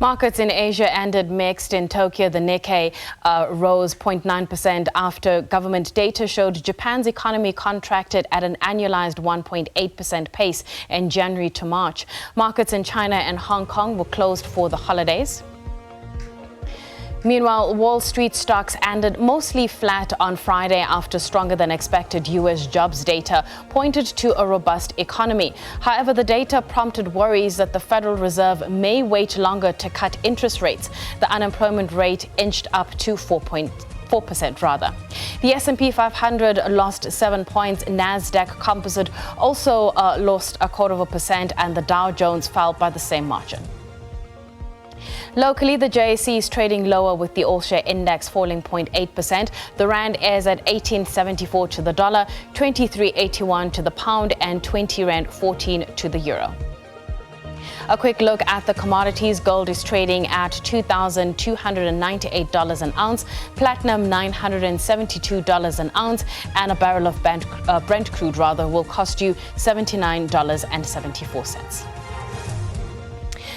Markets in Asia ended mixed. In Tokyo, the Nikkei rose 0.9% after government data showed Japan's economy contracted at an annualized 1.8% pace in January to March. Markets in China and Hong Kong were closed for the holidays. Meanwhile, Wall Street stocks ended mostly flat on Friday after stronger than expected U.S. jobs data pointed to a robust economy. However, the data prompted worries that the Federal Reserve may wait longer to cut interest rates. The unemployment rate inched up to 4% rather. The S&P 500 lost 7 points. Nasdaq Composite also lost 0.25%, and the Dow Jones fell by the same margin. Locally, the JSE is trading lower with the all-share index falling 0.8%. The rand is at 18.74 to the dollar, 23.81 to the pound, and 20.14 to the euro. A quick look at the commodities. Gold is trading at $2,298 an ounce, platinum $972 an ounce, and a barrel of Brent crude will cost you $79.74.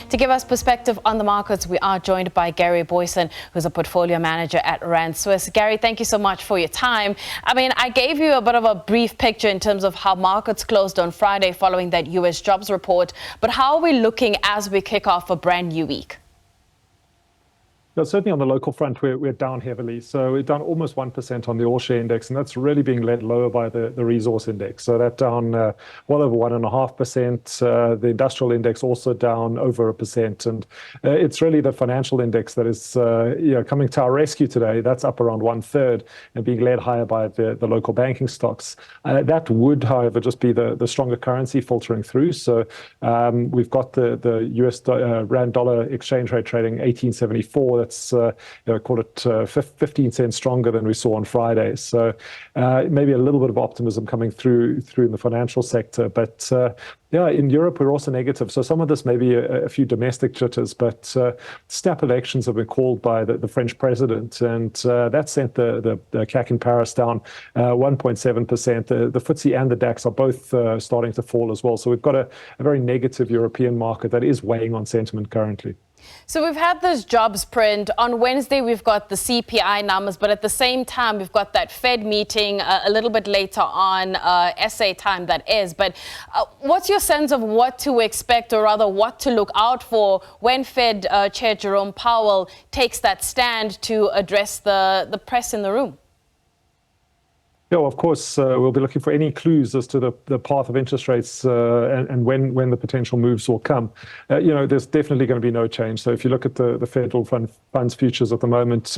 To give us perspective on the markets, we are joined by Gary Boyson, who's a portfolio manager at Rand Swiss. Gary, thank you so much for your time. I gave you a bit of a brief picture in terms of how markets closed on Friday following that U.S. jobs report. But how are we looking as we kick off a brand new week? Well, certainly on the local front, we're down heavily. So we're down almost 1% on the all-share index, and that's really being led lower by the resource index. So that's down well over 1.5%. The industrial index also down over 1%. And it's really the financial index that is coming to our rescue today. That's up around 1/3 and being led higher by the local banking stocks. That would, however, just be the stronger currency filtering through. So we've got the US Rand dollar exchange rate trading 18.74. That's call it 15 cents stronger than we saw on Friday. So maybe a little bit of optimism coming through in the financial sector. But in Europe, we're also negative. So some of this may be a few domestic jitters, but snap elections have been called by the French president, and that sent the CAC in Paris down 1.7%. The FTSE and the DAX are both starting to fall as well. So we've got a very negative European market that is weighing on sentiment currently. So we've had this jobs print. On Wednesday, we've got the CPI numbers, but at the same time, we've got that Fed meeting a little bit later on, SA time that is. But what's your sense of what to expect, or rather what to look out for when Fed Chair Jerome Powell takes that stand to address the press in the room? Yeah, of course, we'll be looking for any clues as to the path of interest rates and when the potential moves will come. There's definitely going to be no change. So if you look at the federal funds futures at the moment,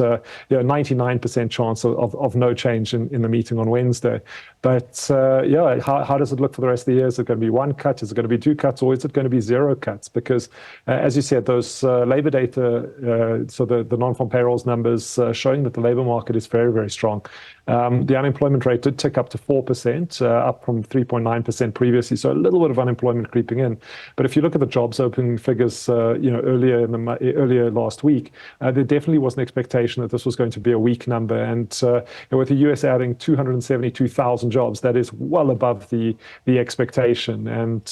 99% chance of no change in the meeting on Wednesday. But how does it look for the rest of the year? Is it going to be one cut? Is it going to be two cuts? Or is it going to be zero cuts? Because as you said, those labor data, so the non-farm payrolls numbers showing that the labor market is very, very strong. The unemployment rate did tick up to 4%, up from 3.9% previously. So a little bit of unemployment creeping in. But if you look at the jobs opening figures, earlier last week, there definitely was an expectation that this was going to be a weak number. And with the US adding 272,000 jobs, that is well above the expectation. And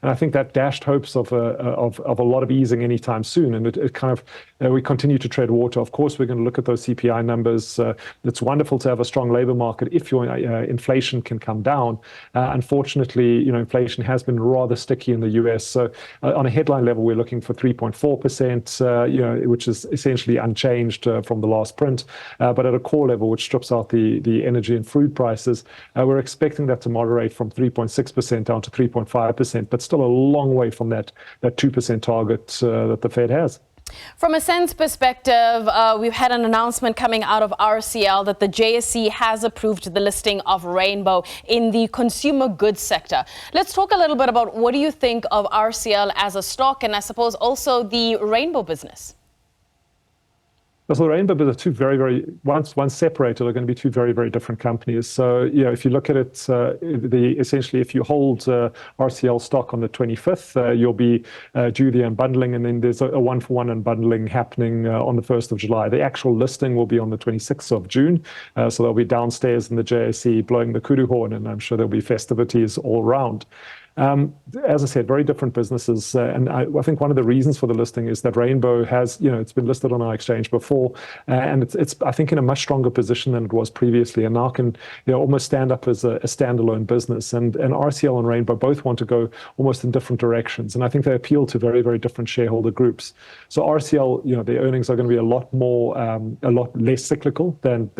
I think that dashed hopes of a lot of easing anytime soon. And it kind of we continue to tread water. Of course, we're going to look at those CPI numbers. It's wonderful to have a strong labor market if your inflation can come down. Unfortunately, inflation has been rather sticky in the US. So on a headline level, we're looking for 3.4%, which is essentially unchanged from the last print. But at a core level, which strips out the energy and food prices, we're expecting that to moderate from 3.6% down to 3.5%, but still a long way from that 2% target that the Fed has. From a sense perspective, we've had an announcement coming out of RCL that the JSE has approved the listing of Rainbow in the consumer goods sector. Let's talk a little bit about what do you think of RCL as a stock, and I suppose also the Rainbow business. So the Rainbow are two very, very, once separated, are going to be two very, very different companies. So, if you look at it, essentially, if you hold RCL stock on the 25th, you'll be due the unbundling, and then there's a one-for-one unbundling happening on the 1st of July. The actual listing will be on the 26th of June. So they'll be downstairs in the JSE blowing the kudu horn, and I'm sure there'll be festivities all around. As I said, very different businesses. And I think one of the reasons for the listing is that Rainbow has, it's been listed on our exchange before, and it's I think, in a much stronger position than it was previously, and now can, almost stand up as a standalone business. And RCL and Rainbow both want to go almost in different directions. And I think they appeal to very, very different shareholder groups. So RCL, their earnings are going to be a lot less cyclical than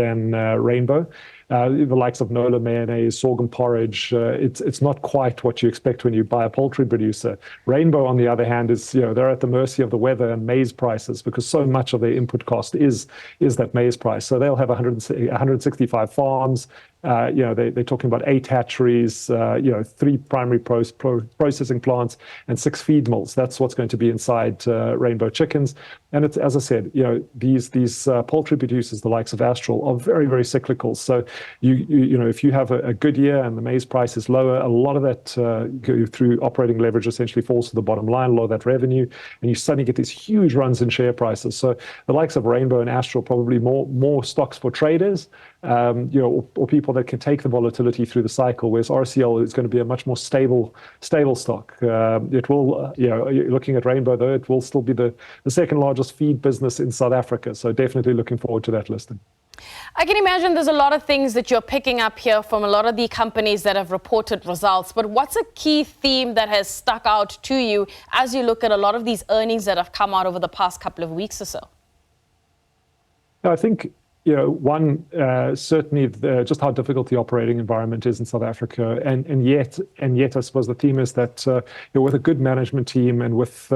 Rainbow. The likes of Nola mayonnaise, sorghum porridge, it's not quite what you expect when you buy a poultry producer. Rainbow, on the other hand, is, they're at the mercy of the weather and maize prices, because so much of their input cost is that maize price. So they'll have 165 farms. They're talking about 8 hatcheries, 3 primary processing plants, and 6 feed mills. That's what's going to be inside Rainbow Chickens. And it's, as I said, these poultry producers, the likes of Astral, are very, very cyclical. So if you have a good year and the maize price is lower, a lot of that through operating leverage essentially falls to the bottom line, a lot of that revenue, and you suddenly get these huge runs in share prices. So the likes of Rainbow and Astral, probably more stocks for traders, or people that can take the volatility through the cycle, whereas RCL is going to be a much more stable stock. It will, looking at Rainbow, though, it will still be the second largest feed business in South Africa. So definitely looking forward to that listing. I can imagine there's a lot of things that you're picking up here from a lot of the companies that have reported results, but what's a key theme that has stuck out to you as you look at a lot of these earnings that have come out over the past couple of weeks or so? I think, one, certainly just how difficult the operating environment is in South Africa, and yet I suppose the theme is that with a good management team and with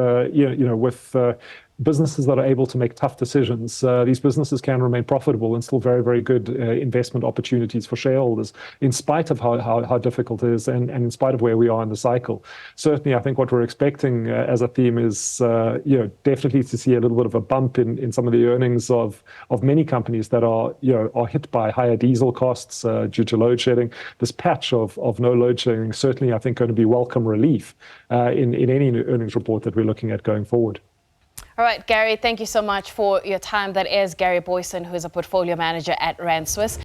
businesses that are able to make tough decisions, these businesses can remain profitable and still very, very good investment opportunities for shareholders, in spite of how difficult it is, and in spite of where we are in the cycle. Certainly, I think what we're expecting as a theme is, definitely to see a little bit of a bump in some of the earnings of many companies that are hit by higher diesel costs due to load shedding. This patch of no load shedding, certainly, I think, going to be welcome relief in any earnings report that we're looking at going forward. All right, Gary, thank you so much for your time. That is Gary Boyson, who is a portfolio manager at Rand Swiss.